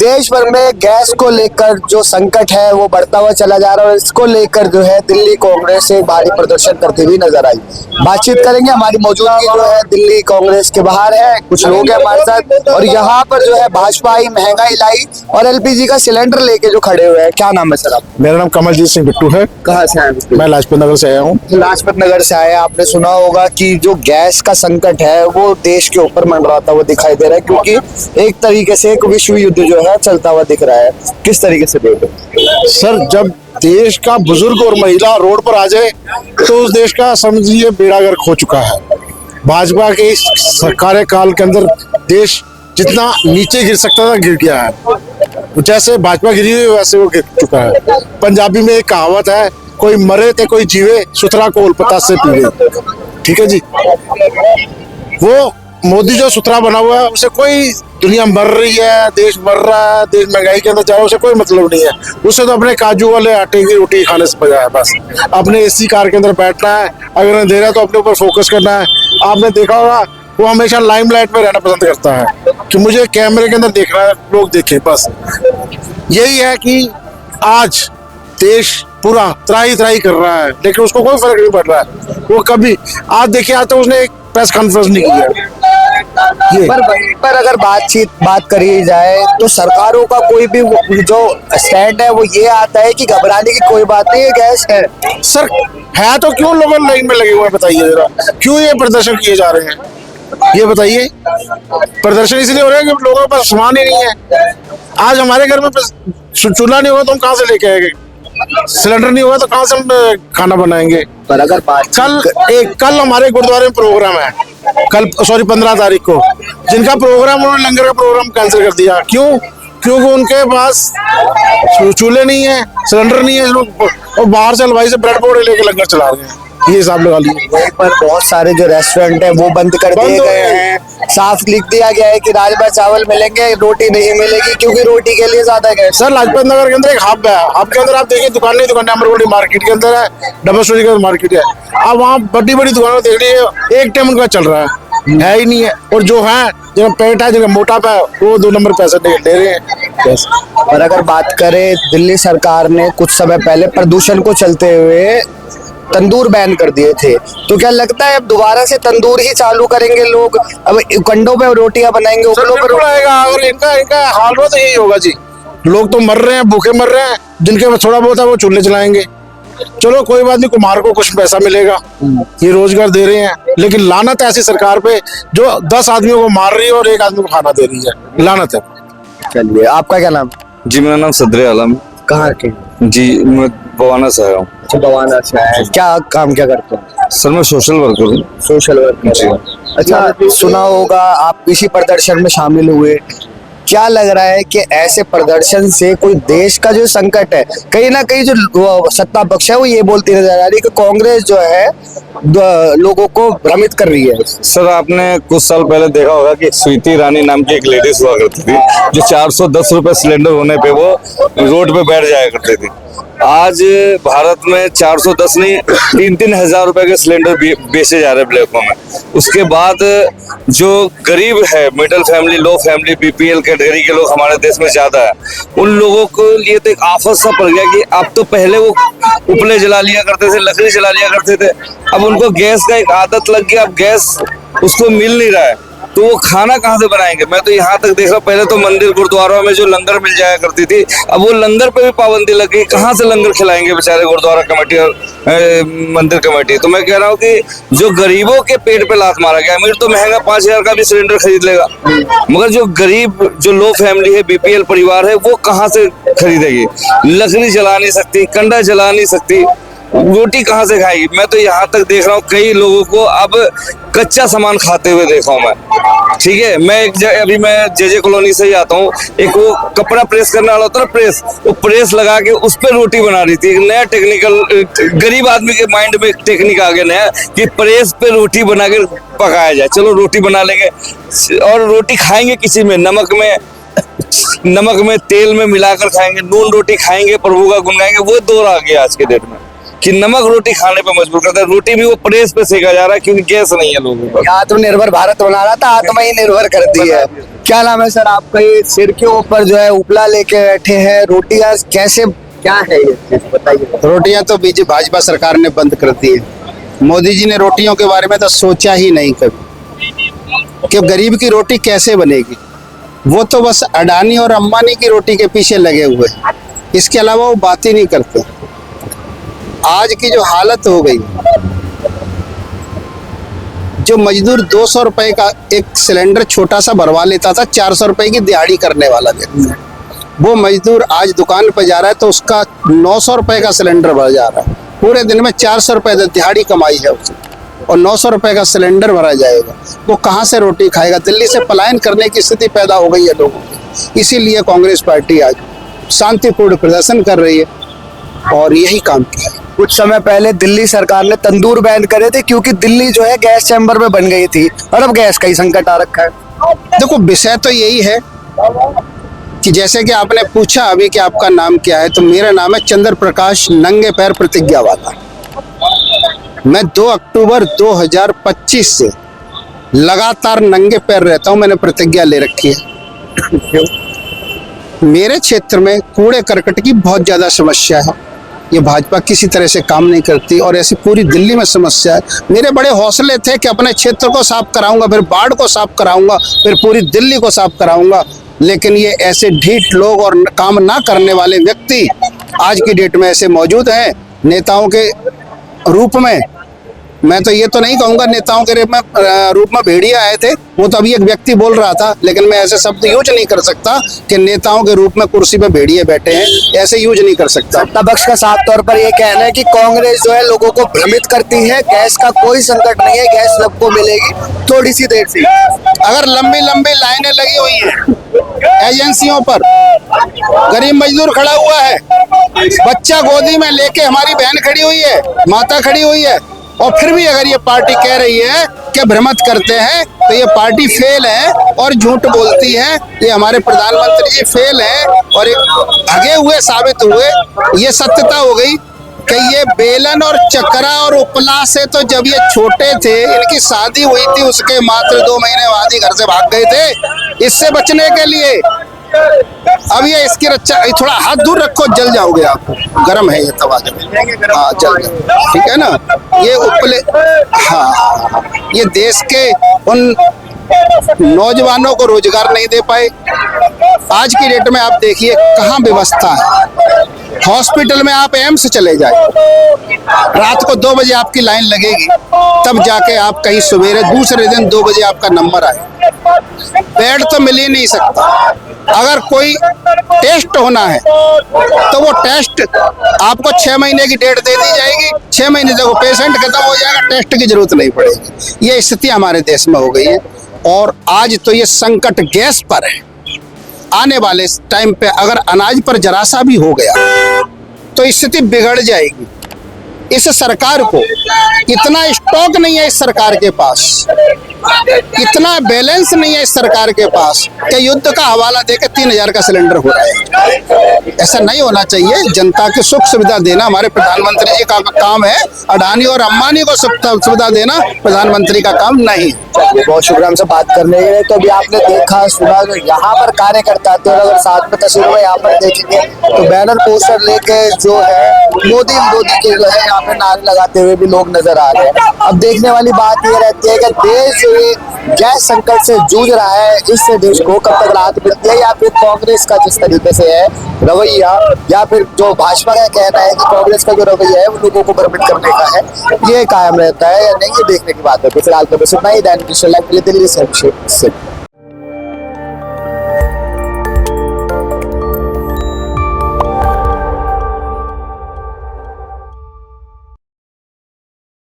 देश भर में गैस को लेकर जो संकट है वो बढ़ता हुआ चला जा रहा है और इसको लेकर जो है दिल्ली कांग्रेस से भारी प्रदर्शन करती हुई नजर आई। बातचीत करेंगे, हमारी मौजूदगी जो है दिल्ली कांग्रेस के बाहर है, कुछ लोग हैं हमारे साथ और यहाँ पर जो है भाजपा आई, महंगाई लाई और एलपीजी का सिलेंडर लेके जो खड़े हुए हैं। क्या नाम है सर आप? मेरा नाम कमलजीत सिंह बिट्टू है। कहाँ से आए? मैं लाजपत नगर से आया हूँ। लाजपत नगर से आए। आपने सुना होगा कि जो गैस का संकट है वो देश के ऊपर मंडराता हुआ दिखाई दे रहा है, क्योंकि एक तरीके से एक विश्व युद्ध जो है चलता हुआ दिख रहा है। किस तरीके से देख रहे हैं सर? जब देश का बुजुर्ग और महिला रोड पर आ जाए तो उस देश का समझिए बेड़ा गर्क हो चुका है। भाजपा के इस कार्यकाल के अंदर देश जितना नीचे गिर सकता था गिर गया है। जैसे भाजपा गिरी हुई वैसे वो गिर चुका है। पंजाबी में एक कहावत है, कोई मरे ते कोई जीवे, सुथरा को उलपता से पीवे। ठीक है जी। वो मोदी जो सुथरा बना हुआ है उसे कोई, दुनिया मर रही है, देश मर रहा है, देश महंगाई के अंदर जा रहा है, उसे कोई मतलब नहीं है। उसे तो अपने काजू वाले आटे की रोटी खाने से बजा है। बस अपने एसी कार के अंदर बैठना है, अगर अंधेरा तो अपने ऊपर फोकस करना है। आपने देखा होगा वो हमेशा लाइमलाइट में रहना पसंद करता है कि मुझे कैमरे के अंदर देखना है, लोग देखें। बस यही है कि आज देश पूरा त्राही त्राही कर रहा है, लेकिन उसको कोई फर्क नहीं पड़ रहा है। वो कभी, आज देखिए, आज तो उसने एक प्रेस कॉन्फ्रेंस नहीं किया। पर वहीं पर अगर बात करी जाए तो सरकारों का कोई भी जो स्टैंड है वो ये आता है कि घबराने की कोई बात नहीं है, गैस है। सर है तो क्यों लोग लाइन में लगे हुए हैं? बताइए जरा, क्यों ये प्रदर्शन किए जा रहे हैं? ये बताइए। प्रदर्शन इसलिए हो रहा है कि लोगों के पास सामान ही नहीं है। आज हमारे घर में चूल्हा नहीं होगा तो हम कहाँ से लेके आएंगे? सिलेंडर नहीं होगा तो कहाँ से हम खाना बनाएंगे? पर अगर कल हमारे गुरुद्वारे में प्रोग्राम है, कल 15 तारीख को, जिनका प्रोग्राम उन्होंने लंगर का प्रोग्राम कैंसिल कर दिया। क्यों? क्योंकि उनके पास चूल्हे नहीं है, सिलेंडर नहीं है, लोग और बाहर से हलवाई से ब्रेड पकौड़े लेके लंगर चला रहे हैं। ये हिसाब लगा लीजिए। वहीं पर बहुत सारे जो रेस्टोरेंट है वो बंद कर दिए गए हैं। साफ लिख दिया गया है कि राजमा चावल मिलेंगे, रोटी नहीं मिलेगी, क्योंकि रोटी के लिए ज्यादा गए। सर लाजपत नगर के अंदर एक हब है, हब के अंदर आप देखिए दुकान अमरगोड़ी मार्केट के अंदर है, डबल स्टोरी का मार्केट है। आप वहाँ बड़ी बड़ी दुकानों देख लीजिए, एक टाइम उनका चल रहा है ही नहीं है। और जो है, जिनका पेट है, जिनका मोटापा है, वो 2 नंबर पैसे ले रहे हैं। और अगर बात करें, दिल्ली सरकार ने कुछ समय पहले प्रदूषण को चलते हुए तंदूर बैन कर दिए थे, तो क्या लगता है अब दोबारा से तंदूर ही चालू करेंगे लोग? अब कंडों पे रोटियां बनाएंगे, उपलों पे आएगा। और इनका हाल तो यही होगा जी। लोग तो मर रहे हैं, भूखे मर रहे हैं, जिनके पास थोड़ा बहुत है वो चूल्हे चलाएंगे। चलो कोई बात नहीं, कुम्हार को कुछ पैसा मिलेगा, ये रोजगार दे रहे हैं। लेकिन लानत है ऐसी सरकार पे जो 10 आदमियों को मार रही है और 1 आदमी को खाना दे रही है। लानत है। चलिए, आपका क्या नाम? जी मेरा नाम सदरे आलम। कहाँ के? जी मैं बवाना से आया हूँ। बवाना से आया। क्या काम क्या करते हैं? सर मैं सोशल वर्कर हूँ। Social worker. अच्छा, सुना होगा आप इसी प्रदर्शन में शामिल हुए। क्या लग रहा है कि ऐसे प्रदर्शन से कोई देश का जो संकट है, कहीं ना कहीं जो सत्ता पक्ष है वो ये बोलती नजर आ रही है कि कांग्रेस जो है लोगों को भ्रमित कर रही है। सर आपने कुछ साल पहले देखा होगा कि स्वीति ईरानी नाम की एक लेडीज हुआ करती थी, जो 410 रुपए सिलेंडर होने पे वो रोड पे बैठ जाया करती थी। आज भारत में 410 नहीं, 3-3 हजार रुपए के सिलेंडर बेचे जा रहे हैं ब्लैकों में। उसके बाद जो गरीब है, मिडिल फैमिली, लो फैमिली, बीपीएल कैटेगरी के लोग हमारे देश में ज्यादा है, उन लोगों को लिए तो एक आफत सा पड़ गया कि अब तो पहले वो उपले जला लिया करते थे, लकड़ी जला लिया करते थे, अब उनको गैस का एक आदत लग गया। अब गैस उसको मिल नहीं रहा है तो वो खाना कहाँ से बनाएंगे? मैं तो यहाँ तक देख रहा हूँ, पहले तो मंदिर गुरुद्वारों में जो लंगर मिल जाया करती थी, अब वो लंगर पे भी पाबंदी लग गई। कहाँ से लंगर खिलाएंगे बेचारे गुरुद्वारा कमेटी और मंदिर कमेटी? तो मैं कह रहा हूँ कि जो गरीबों के पेट पे लात मारा गया। अमीर तो महंगा 5,000 का भी सिलेंडर खरीद लेगा, मगर जो गरीब, जो लो फैमिली है, बीपीएल परिवार है, वो कहाँ से खरीदेगी? लकड़ी जला नहीं सकती, कंडा जला नहीं सकती, रोटी कहाँ से खाएगी? मैं तो यहाँ तक देख रहा हूँ कई लोगों को अब कच्चा सामान खाते हुए देखा हूँ मैं। ठीक है, मैं अभी मैं जे कॉलोनी से ही आता हूँ। एक वो कपड़ा प्रेस करने वाला होता है ना, प्रेस, वो प्रेस लगा के उस पर रोटी बना रही थी। एक नया टेक्निकल, गरीब आदमी के माइंड में एक टेक्निक आ गया नया कि प्रेस पे रोटी बना के पकाया जाए। चलो रोटी बना लेंगे और रोटी खाएंगे किसी में, नमक में तेल में मिलाकर खाएंगे, नून रोटी खाएंगे, प्रभु का गुन गाएंगे। वो दौर आ गया आज के डेट में। कि नमक रोटी खाने पे मजबूर करता है। रोटी भी वो प्रेस पे सेका जा रहा है क्योंकि गैस नहीं है लोगों पर। आत्मनिर्भर भारत बना रहा था, आत्मा ही निर्भर कर दी है। क्या नाम है सर आपका? ये सिर के ऊपर जो है उपला लेके बैठे हैं, रोटियां कैसे, क्या है ये चीज़ बताइए। रोटियां तो बीजेपी भाजपा सरकार ने बंद कर दी है। मोदी जी ने रोटियों के बारे में तो सोचा ही नहीं कभी कि गरीब की रोटी कैसे बनेगी। वो तो बस अडानी और अंबानी की रोटी के पीछे लगे हुए हैं, इसके अलावा वो बात ही नहीं करते। आज की जो हालत हो गई, जो मजदूर 200 रुपए का एक सिलेंडर छोटा सा भरवा लेता था, 400 रुपए की दिहाड़ी करने वाला व्यक्ति, वो मजदूर आज दुकान पर जा रहा है तो उसका 900 रुपए का सिलेंडर भर जा रहा है। पूरे दिन में 400 रुपए दिहाड़ी कमाई है उसने, और 900 रुपए का सिलेंडर भरा जाएगा। वो कहाँ से रोटी खाएगा? दिल्ली से पलायन करने की स्थिति पैदा हो गई है लोगों की। इसीलिए कांग्रेस पार्टी आज शांतिपूर्ण प्रदर्शन कर रही है और यही काम किया है। कुछ समय पहले दिल्ली सरकार ने तंदूर बैन करे थे क्योंकि दिल्ली जो है गैस चैम्बर में बन गई थी, और अब गैस का ही संकट आ रखा है। देखो, विषय तो यही है कि जैसे कि आपने पूछा अभी कि आपका नाम क्या है, तो मेरा नाम है चंद्र प्रकाश नंगे पैर प्रतिज्ञा वाला। मैं 2 अक्टूबर 2025 से लगातार नंगे पैर रहता हूं, मैंने प्रतिज्ञा ले रखी है। मेरे क्षेत्र में कूड़े करकट की बहुत ज्यादा समस्या है, ये भाजपा किसी तरह से काम नहीं करती, और ऐसी पूरी दिल्ली में समस्या है। मेरे बड़े हौसले थे कि अपने क्षेत्र को साफ कराऊंगा, फिर बाढ़ को साफ कराऊंगा, फिर पूरी दिल्ली को साफ कराऊंगा, लेकिन ये ऐसे ढीठ लोग और काम ना करने वाले व्यक्ति आज की डेट में ऐसे मौजूद हैं नेताओं के रूप में। मैं तो ये तो नहीं कहूंगा नेताओं के रूप में भेड़िया आए थे, वो तो अभी एक व्यक्ति बोल रहा था, लेकिन मैं ऐसे शब्द यूज नहीं कर सकता कि नेताओं के रूप में कुर्सी पे भेड़िए बैठे हैं, ऐसे यूज नहीं कर सकता। सत्ता पक्ष का साफ तौर पर यह कहना है कि कांग्रेस जो है लोगों को भ्रमित करती है, गैस का कोई संकट नहीं है, गैस सबको मिलेगी थोड़ी सी देर से। अगर लंबी लंबी लाइनें लगी हुई हैं एजेंसियों पर, गरीब मजदूर खड़ा हुआ है, बच्चा गोदी में लेके हमारी बहन खड़ी हुई है, माता खड़ी हुई है, और फिर भी अगर ये पार्टी कह रही है कि भ्रमित करते हैं, तो ये पार्टी फेल है और झूठ बोलती है। ये हमारे प्रधानमंत्री जी फेल है और एक भगे हुए साबित हुए। ये सत्यता हो गई कि ये बेलन और चक्रा और उपला से तो जब ये छोटे थे, इनकी शादी हुई थी, उसके मात्र 2 महीने बाद ही घर से भाग गए थे इससे बचने के लिए। अब ये इसकी रक्षा, थोड़ा हाथ दूर रखो, जल जाओगे आप, गर्म है ये तवा जब। हाँ, जल जाओ, ठीक है ना। ये उपले, हाँ, ये देश के उन नौजवानों को रोजगार नहीं दे पाए। आज की डेट में आप देखिए कहाँ व्यवस्था है। हॉस्पिटल में आप एम्स चले जाए, रात को 2 बजे आपकी लाइन लगेगी, तब जाके आप कहीं सवेरे दूसरे दिन 2 बजे आपका नंबर आए। बेड तो मिल ही नहीं सकता। अगर कोई टेस्ट होना है तो वो टेस्ट आपको 6 महीने की डेट दे दी जाएगी, 6 महीने तक वो पेशेंट खत्म हो जाएगा, टेस्ट की जरूरत नहीं पड़ेगी। ये स्थिति हमारे देश में हो गई है, और आज तो ये संकट गैस पर है। आने वाले टाइम पे अगर अनाज पर जरा सा भी हो गया तो स्थिति बिगड़ जाएगी। इस सरकार को इतना स्टॉक नहीं है, इस सरकार के पास इतना बैलेंस नहीं है इस सरकार के पास कि युद्ध का हवाला देकर 3000 का सिलेंडर हो रहा है। ऐसा नहीं होना चाहिए। जनता की सुख सुविधा देना हमारे प्रधानमंत्री जी का काम है, अडानी और अंबानी को सुख सुविधा देना प्रधानमंत्री का काम नहीं। बहुत शुक्रिया हमसे बात करने के लिए। तो अभी आपने देखा सुना, जो यहाँ पर कार्यकर्ता थे, अगर साथ में तस्वीर में यहाँ पर देखेंगे तो बैनर पोस्टर लेके जो है मोदी के जो है यहाँ पे नारे लगाते हुए भी लोग नजर आ रहे हैं। अब देखने वाली बात ये रहती है कि देश जो ये गैस संकट से जूझ रहा है, इससे देश को कब तक राहत मिलती है, या फिर कांग्रेस का जिस तरीके से है रवैया, या फिर जो भाजपा का कहना है कि कांग्रेस का जो रवैया है वो लोगों को भ्रमित करने का है, ये कायम रहता है या नहीं, ये देखने की बात है। फिलहाल तो बस इतना ही। दैनिक दिल्ली से।